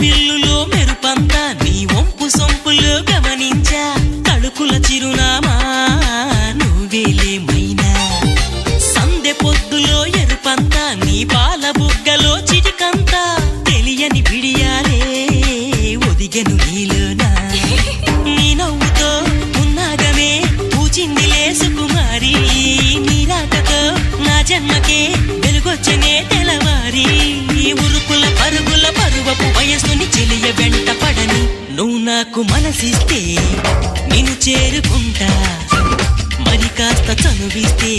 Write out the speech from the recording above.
విల్లులో మెరుపంతా నీ వంపు సొంపులో గమనించా తడుకుల చిరునామా నువ్వేలే మైనా సందె పొద్దులో ఎరుపంతా నీ పాల బుగ్గలో చిటికంతా తెలియని బిడియాలే ఒదిగెను నీలోనా నీ నవ్వుతో ఉన్నాగమే పూచిందిలే సుకుమారి నీ రాకతో నా జన్మకే వెలుగొచ్చనే తెలవారి ఉరుకుల పరుగుల పరువపు వయసుని చెలియ వెంట పడని నువ్వు నాకు మనసిస్తే నిన్ను చేరుకుంటా మరి కాస్త చనువిస్తే